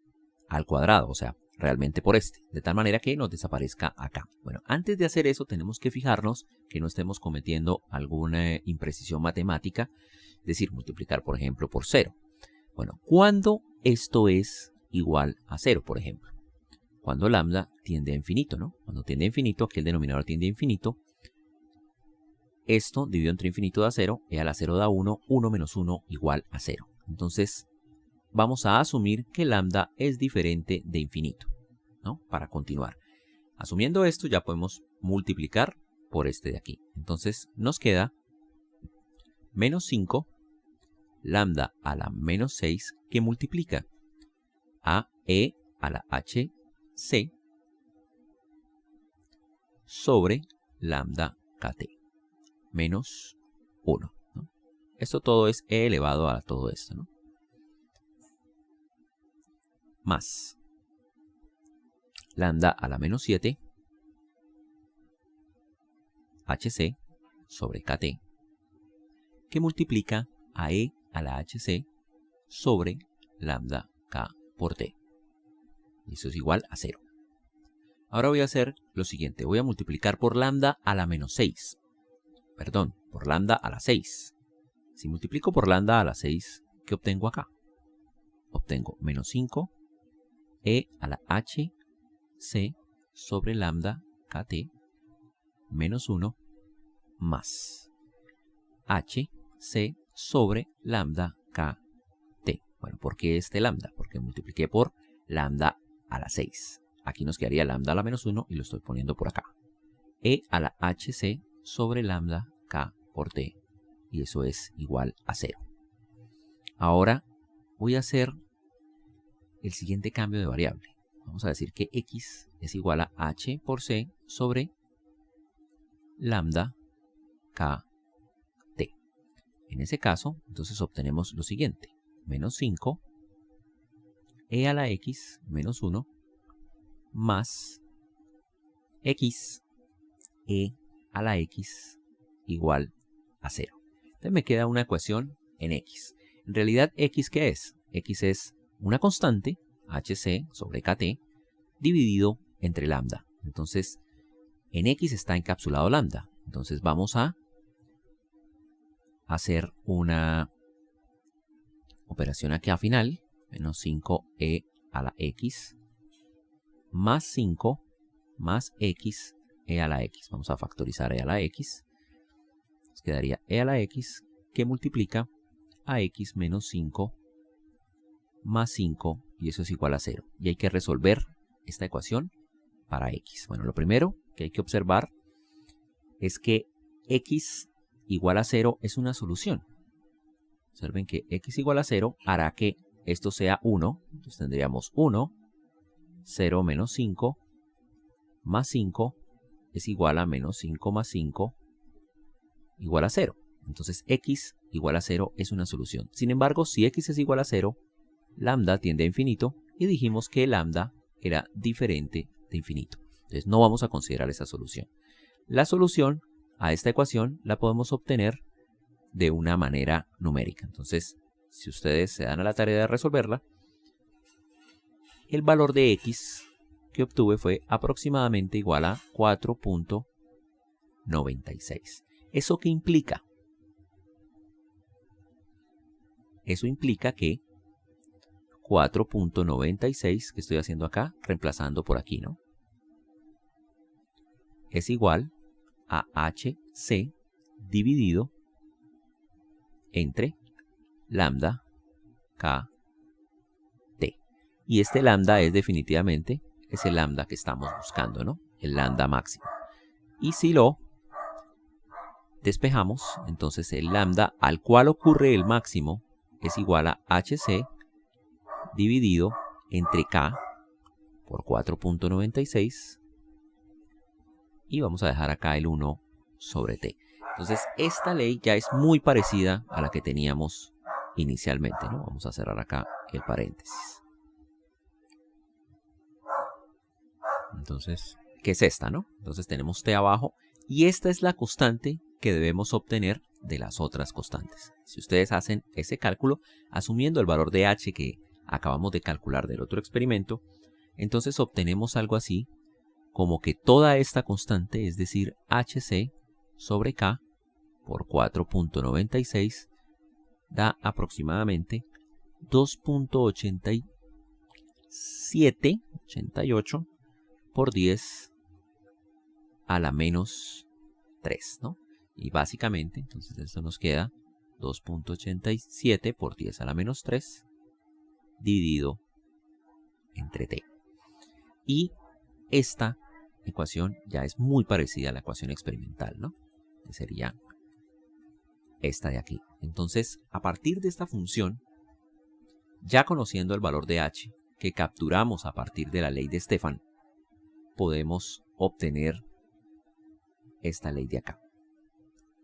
A: al cuadrado, o sea, realmente por este, de tal manera que nos desaparezca acá. Bueno, antes de hacer eso tenemos que fijarnos que no estemos cometiendo alguna imprecisión matemática, es decir, multiplicar, por ejemplo, por 0. Bueno, ¿cuándo esto es igual a 0, por ejemplo? Cuando lambda tiende a infinito, ¿no? Cuando tiende a infinito, aquí el denominador tiende a infinito. Esto dividido entre infinito da 0, e a la 0 da 1, 1 menos 1 igual a 0. Entonces, vamos a asumir que lambda es diferente de infinito, ¿no? Para continuar. Asumiendo esto, ya podemos multiplicar por este de aquí. Entonces, nos queda menos 5 lambda a la menos 6 que multiplica a e a la hc sobre lambda kt menos 1, ¿no? Esto todo es e elevado a todo esto, ¿no? Más lambda a la menos 7 hc sobre kt que multiplica a e a la hc sobre lambda k por t. Y eso es igual a 0. Ahora voy a hacer lo siguiente. Voy a multiplicar por lambda a la menos 6. Perdón, por lambda a la 6. Si multiplico por lambda a la 6, ¿qué obtengo acá? Obtengo menos 5 e a la hc sobre lambda kt menos 1 más hc sobre lambda kt. Bueno, ¿por qué este lambda? Porque multipliqué por lambda a la 6. Aquí nos quedaría lambda a la menos 1 y lo estoy poniendo por acá. E a la HC sobre lambda K por T. Y eso es igual a 0. Ahora voy a hacer el siguiente cambio de variable. Vamos a decir que X es igual a H por C sobre lambda K T. En ese caso, entonces obtenemos lo siguiente. Menos 5 e a la X menos 1 más X e a la X igual a 0. Entonces me queda una ecuación en X. En realidad, ¿X qué es? X es una constante, HC sobre KT, dividido entre lambda. Entonces, en X está encapsulado lambda. Entonces vamos a hacer una operación aquí al final, menos 5e a la X, más 5 más X e a la X. Vamos a factorizar e a la X. Nos quedaría e a la X que multiplica a X menos 5 más 5 y eso es igual a 0. Y hay que resolver esta ecuación para X. Bueno, lo primero que hay que observar es que X igual a 0 es una solución. Observen que X igual a 0 hará que esto sea 1. Entonces tendríamos 1, 0 menos 5, más 5 es igual a menos 5 más 5 igual a 0. Entonces X igual a 0 es una solución. Sin embargo, si X es igual a 0, lambda tiende a infinito y dijimos que lambda era diferente de infinito. Entonces no vamos a considerar esa solución. La solución a esta ecuación la podemos obtener de una manera numérica. Entonces, si ustedes se dan a la tarea de resolverla, el valor de X que obtuve fue aproximadamente igual a 4.96. ¿Eso qué implica? Eso implica que 4.96 que estoy haciendo acá, reemplazando por aquí, ¿no? Es igual a HC dividido entre lambda K T. Y este lambda es definitivamente el lambda que estamos buscando, ¿no? El lambda máximo. Y si lo despejamos, entonces el lambda al cual ocurre el máximo es igual a HC dividido entre K por 4.96 y vamos a dejar acá el 1 sobre T. Entonces esta ley ya es muy parecida a la que teníamos inicialmente, ¿no? Vamos a cerrar acá el paréntesis. Entonces, ¿qué es esta, no? Entonces tenemos T abajo y esta es la constante que debemos obtener de las otras constantes. Si ustedes hacen ese cálculo, asumiendo el valor de H que acabamos de calcular del otro experimento, entonces obtenemos algo así como que toda esta constante, es decir, HC sobre K por 4.96, da aproximadamente 2.88 por 10 a la menos 3, ¿no? Y básicamente, entonces esto nos queda 2.87 por 10 a la menos 3 dividido entre T. Y esta ecuación ya es muy parecida a la ecuación experimental, ¿no? Que sería esta de aquí. Entonces, a partir de esta función, ya conociendo el valor de H, que capturamos a partir de la ley de Stefan, podemos obtener esta ley de acá.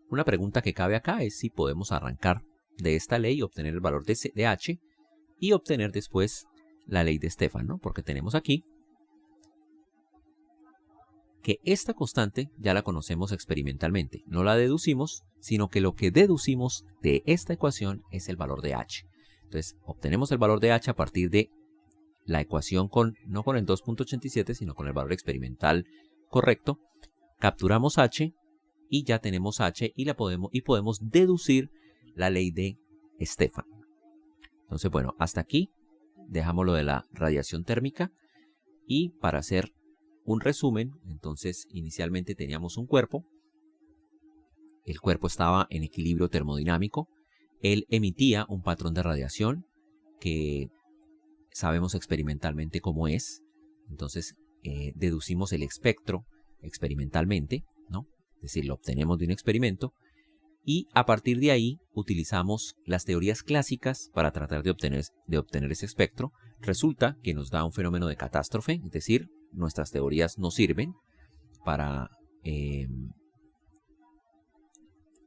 A: Una pregunta que cabe acá es si podemos arrancar de esta ley y obtener el valor de H y obtener después la ley de Stefan, ¿no? Porque tenemos aquí que esta constante ya la conocemos experimentalmente. No la deducimos, sino que lo que deducimos de esta ecuación es el valor de H. Entonces, obtenemos el valor de H a partir de la ecuación no con el 2.87, sino con el valor experimental correcto. Capturamos H y ya tenemos H y podemos deducir la ley de Stefan. Entonces, bueno, hasta aquí dejamos lo de la radiación térmica y para hacer un resumen, entonces inicialmente teníamos un cuerpo. El cuerpo estaba en equilibrio termodinámico. Él emitía un patrón de radiación que sabemos experimentalmente cómo es. Entonces deducimos el espectro experimentalmente, ¿no? Es decir, lo obtenemos de un experimento y a partir de ahí utilizamos las teorías clásicas para tratar de obtener ese espectro. Resulta que nos da un fenómeno de catástrofe, es decir, nuestras teorías no sirven para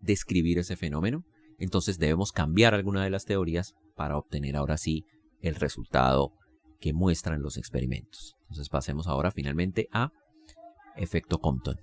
A: describir ese fenómeno. Entonces debemos cambiar alguna de las teorías para obtener ahora sí el resultado que muestran los experimentos. Entonces pasemos ahora finalmente a efecto Compton.